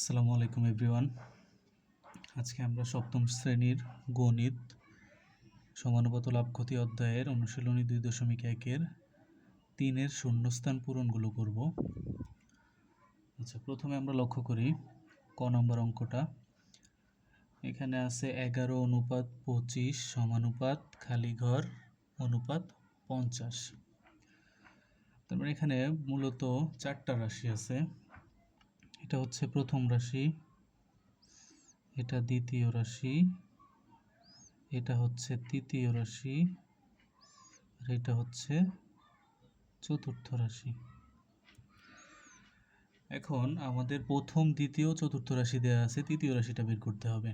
আসসালামু আলাইকুম এভরিওয়ান। আজকে আমরা সপ্তম শ্রেণীর গণিত সমানুপাত লাভ ক্ষতি অধ্যায়ের অনুশীলনী 2.1-এর 3-এর শূন্যস্থান পূরণগুলো করব। আচ্ছা, প্রথমে আমরা লক্ষ্য করি ক নম্বর অঙ্কটা। এখানে আছে 11:25 সমানুপাত খালি ঘর অনুপাত 50। তারপরে এখানে মূলত 4টা রাশি আছে। এটা হচ্ছে প্রথম রাশি, এটা দ্বিতীয় রাশি, এটা হচ্ছে তৃতীয় রাশি, আর এটা হচ্ছে চতুর্থ রাশি। এখন আমাদের প্রথম, দ্বিতীয়, চতুর্থ রাশি দেওয়া আছে, তৃতীয় রাশিটা বের করতে হবে।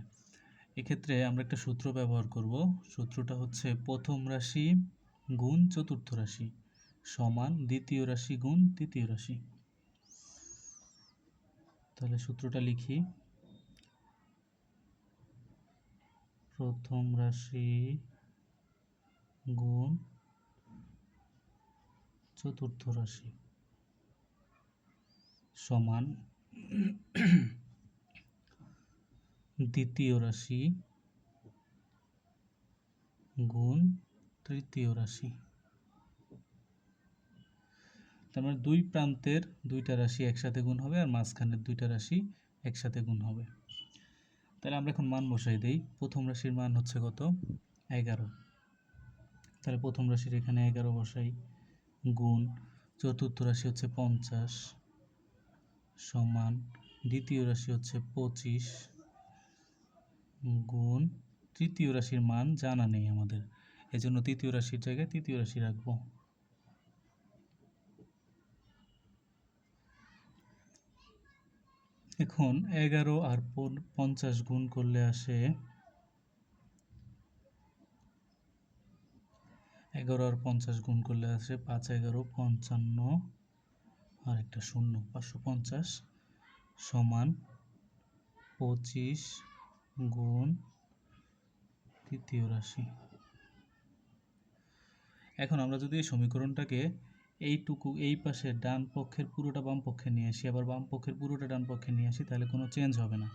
এক্ষেত্রে আমরা একটা সূত্র ব্যবহার করব। সূত্রটা হচ্ছে প্রথম রাশি গুণ চতুর্থ রাশি সমান দ্বিতীয় রাশি গুণ তৃতীয় রাশি। তাহলে সূত্রটা লিখি। প্রথম রাশি গুণ চতুর্থ রাশি সমান দ্বিতীয় রাশি গুণ তৃতীয় রাশি। তার মানে দুই প্রান্তের দুইটা রাশি একসাথে গুণ হবে আর মাঝখানের দুইটা রাশি একসাথে গুণ হবে। তাহলে আমরা এখন মান বসাই দেই। প্রথম রাশির মান হচ্ছে কত? 11। তাহলে প্রথম রাশির এখানে 11 বসাই, গুণ চতুর্থ রাশি হচ্ছে 50 সমান দ্বিতীয় রাশি হচ্ছে 25 গুণ তৃতীয় রাশির মান জানা নেই আমাদের, এজন্য তৃতীয় রাশির জায়গায় তৃতীয় রাশি রাখবো। এখন 11 আর 50 গুণ করলে আসে 11 আর 50 গুণ করলে আসে 5 11 55 আর একটা শূন্য 550 সমান 25 গুণ তৃতীয় রাশি। এখন আমরা যদি এই সমীকরণটাকে এইটুকু এই পাশে ডান পক্ষের পুরোটা বাম পক্ষে নিয়ে আসি, আবার বাম পক্ষের পুরোটা ডান পক্ষে নিয়ে আসি, তাহলে কোনো চেঞ্জ হবে না।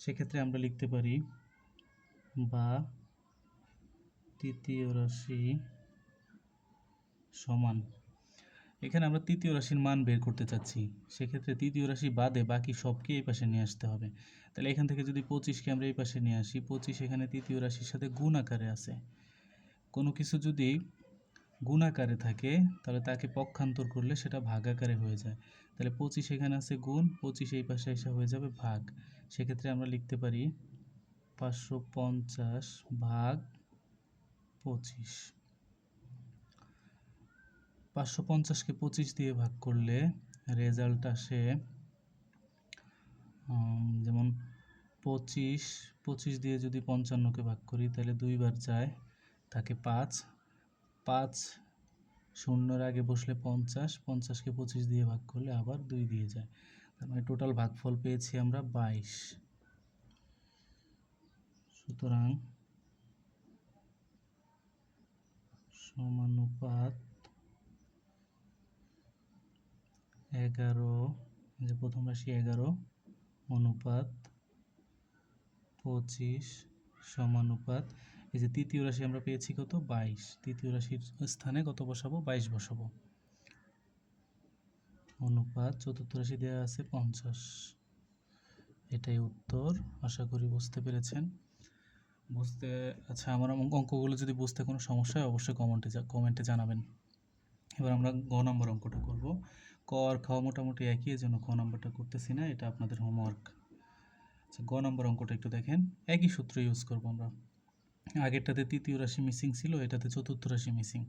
সেক্ষেত্রে আমরা লিখতে পারি বা তৃতীয় রাশি সমান, এখানে আমরা তৃতীয় রাশির মান বের করতে চাচ্ছি, সেক্ষেত্রে তৃতীয় রাশি বাদে বাকি সবকে এই পাশে নিয়ে আসতে হবে। তাহলে এখান থেকে যদি 25কে আমরা এই পাশে নিয়ে আসি, 25 এখানে তৃতীয় রাশির সাথে গুণ আকারে আছে। কোনো কিছু যদি গুণ আকারে থাকে তাহলে তাকে পক্ষান্তর করলে সেটা ভাগ আকারে হয়ে যায়। তাহলে 25 এখানে আছে গুণ, 25 এই পাশে এসে হয়ে যাবে ভাগ। সেক্ষেত্রে আমরা লিখতে পারি 550 ভাগ 25। 550কে 25 দিয়ে ভাগ করলে রেজাল্ট আসে যেমন 25 দিয়ে যদি 55কে ভাগ করি তাহলে দুইবার যায়, থাকে 5 শূন্যর আগে বসলে 50কে 25 দিয়ে ভাগ করলে আবার 2 দিয়ে যায়। তার মানে টোটাল ভাগফল পেয়েছি আমরা 22। সুতরাং সমানুপাত 11, যে প্রথম রাশি 11 অনুপাত 25 সমানুপাত, এই যে তৃতীয় রাশি আমরা পেয়েছি কত? 22। তৃতীয় রাশির স্থানে কত বসাবো? 22 বসাবো। অনুপাত চতুর্থ রাশি দেওয়া আছে 50। এটাই উত্তর। আশা করি বুঝতে পেরেছেন। আচ্ছা, আমার অঙ্কগুলো যদি বুঝতে কোনো সমস্যা হয় অবশ্যই কমেন্টে জানাবেন। এবার আমরা গ নম্বর অঙ্কটা করব। ক আর খ মোটামুটি একই, এজন্য ক নম্বরটা করতেছি না, এটা আপনাদের হোমওয়ার্ক। আচ্ছা, গ নম্বর অঙ্কটা একটু দেখেন। একই সূত্র ইউজ করব আমরা। আগেরটাতে তৃতীয় রাশি মিসিং ছিল, এটাতে চতুর্থ রাশি মিসিং।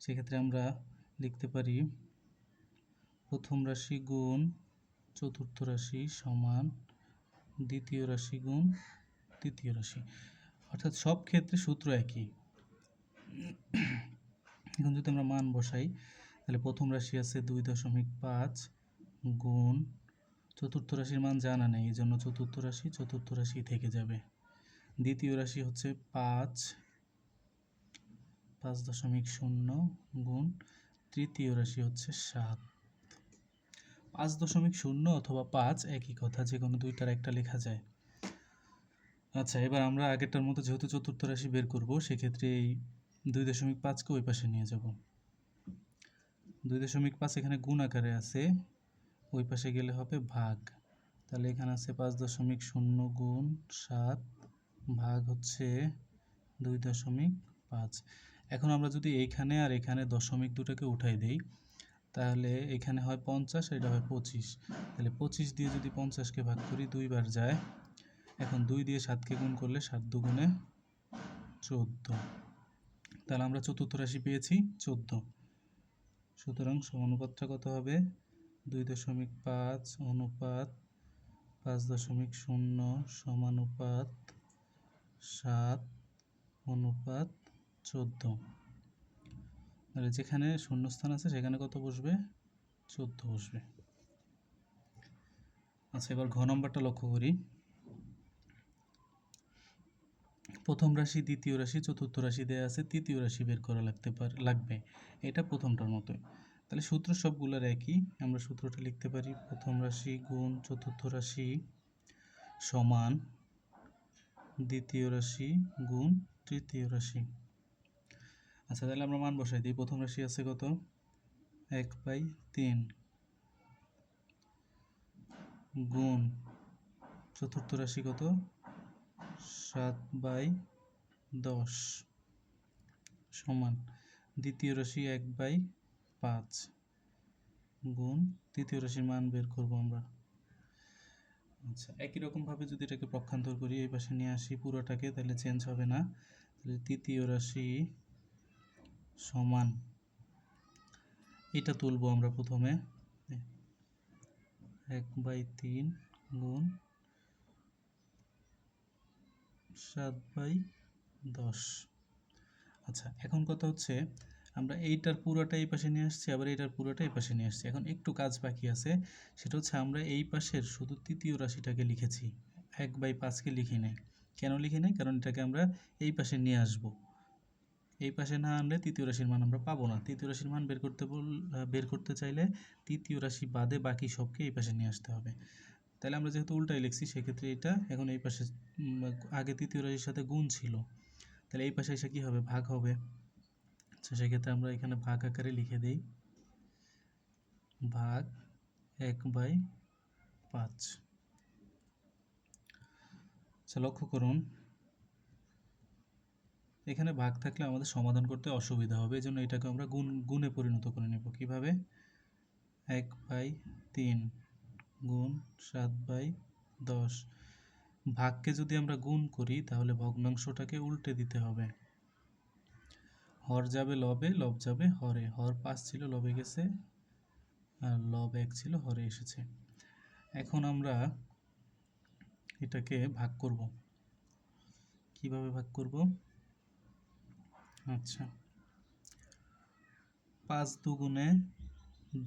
সেক্ষেত্রে আমরা লিখতে পারি প্রথম রাশি গুণ চতুর্থ রাশি সমান দ্বিতীয় রাশি গুণ তৃতীয় রাশি। অর্থাৎ সব ক্ষেত্রে সূত্র একই। এখন যদি আমরা মান বসাই তাহলে প্রথম রাশি আছে 2.5 গুণ চতুর্থ রাশির মান জানা নেই, এই জন্য চতুর্থ রাশি থেকে যাবে। দ্বিতীয় রাশি হচ্ছে 5.0 গুণ তৃতীয় রাশি হচ্ছে 7। 5.0 অথবা 5 একই কথা, যে কোনো দুইটার একটা লেখা যায়। আচ্ছা, এবার আমরা আগেরটার মতো যেহেতু চতুর্থ রাশি বের করব, সেক্ষেত্রে এই 2.5কে ওই পাশে নিয়ে যাব। 2.5 এখানে গুণ আকারে আছে, ওই পাশে গেলে হবে ভাগ। তাহলে এখানে আছে 5.0 গুণ 7 ভাগ হচ্ছে 2.5। এখন আমরা যদি এইখানে আর এখানে দশমিক দুটাকে উঠাই দেই, তাহলে এখানে হয় 50, এটা হয় 25। তাহলে 25 দিয়ে যদি 50কে ভাগ করি, 2 বার যায়। এখন 2 দিয়ে 7কে গুণ করলে 7 দুগুণে 14। তাহলে আমরা চতুর্থ রাশি পেয়েছি 14। সুতরাং সমানুপাতটা কত হবে? 2.5 অনুপাত 5.0 সমানুপাত 7 অনুপাত 14। তাহলে যেখানে শূন্যস্থান আছে সেখানে কত বসবে? 14 বসবে। আচ্ছা, এবার ঘ নম্বরটা লক্ষ্য করি। প্রথম রাশি, দ্বিতীয় রাশি, চতুর্থ রাশি দেয়া আছে, তৃতীয় রাশি বের করা লাগবে। এটা প্রথমটার মতোই। তাহলে সূত্র সবগুলোর একই। আমরা সূত্রটা লিখতে পারি, প্রথম রাশি গুণ চতুর্থ রাশি সমান দ্বিতীয় রাশি গুণ তৃতীয় রাশি। আচ্ছা, তাহলে আমরা মান বসাই দিই। প্রথম রাশি আছে কত? 1/3 গুণ চতুর্থ রাশি কত? 7/10 সমান দ্বিতীয় রাশি 1/5 গুণ তৃতীয় রাশির মান বের করব আমরা। আচ্ছা, একই রকমভাবে যদি এটাকে পক্ষান্তর করি, এই পাশে নিয়ে আসি পুরোটাকে, তাহলে চেঞ্জ হবে না। তাহলে তৃতীয় রাশি সমান, এটা তুলবো আমরা প্রথমে, 1/3 গুণ 7/10। আচ্ছা, এখন কথা হচ্ছে আমরা এইটার পুরোটা এই পাশে নিয়ে আসছি, আবার এইটার পুরোটা এই পাশে নিয়ে আসছি। এখন একটু কাজ বাকি আছে, সেটা হচ্ছে আমরা এই পাশের শুধু তৃতীয় রাশিটাকে লিখেছি, 1/5কে লিখি নাই। কেন লিখি নাই? কারণ এটাকে আমরা এই পাশে নিয়ে আসব। এই পাশে না আনলে তৃতীয় রাশির মান আমরা পাবো না। তৃতীয় রাশির মান বের করতে চাইলে তৃতীয় রাশি বাদে বাকি সবকে এই পাশে নিয়ে আসতে হবে। তাহলে আমরা যেহেতু উল্টাই লিখছি, সেক্ষেত্রে এটা এখন এই পাশে আগে তৃতীয় রাশির সাথে গুণ ছিল, তাহলে এই পাশে এসে কী হবে? ভাগ হবে। আচ্ছা, সেক্ষেত্রে আমরা এখানে ভাগ আকারে লিখে দিই, ভাগ 1/5। আচ্ছা, লক্ষ্য করুন, এখানে ভাগ থাকলে আমাদের সমাধান করতে অসুবিধা হবে, এই জন্য এটাকে আমরা গুণে পরিণত করে নেব। কিভাবে? 1/3 গুণ 7/10। ভাগকে যদি আমরা গুণ করি, তাহলে ভগ্নাংশটাকে উল্টে দিতে হবে। হর যাবে লবে, লব যাবে হরে। হর 5 ছিল, লবে গেছে, আর লব 1 ছিল, হরে এসেছে। এখন আমরা এটাকে ভাগ করব। কিভাবে ভাগ করব? আচ্ছা, 5 দুগুণে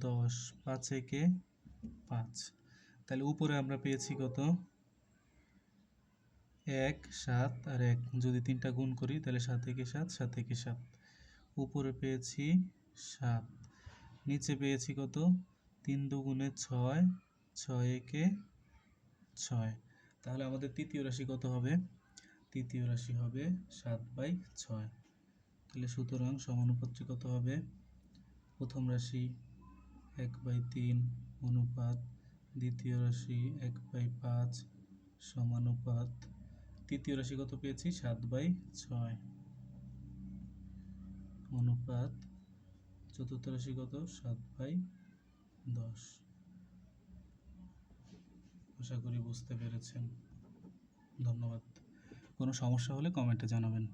10, 5 একে 5। তাহলে উপরে আমরা পেয়েছি কত? 1, 7 আর 1, যদি 3টা গুণ করি তাহলে 7 একে 7, 7 একে 7। উপরে পেয়েছি 7, নিচে পেয়েছি কত? 3 দুগুণে 6, 6 একে 6। তাহলে আমাদের তৃতীয় রাশি কত হবে? তৃতীয় রাশি হবে 7/6। তাহলে সুতরাং সমানুপাতটি কত হবে? প্রথম রাশি 1/3 অনুপাত দ্বিতীয় রাশি 1/5 সমানুপাত তৃতীয় রাশি কত পেয়েছি? 7/6 অনুপাত চতুর্থ রাশি কত? 7/10। আশা করি বুঝতে পেরেছেন। ধন্যবাদ। কোনো সমস্যা হলে কমেন্টে জানাবেন।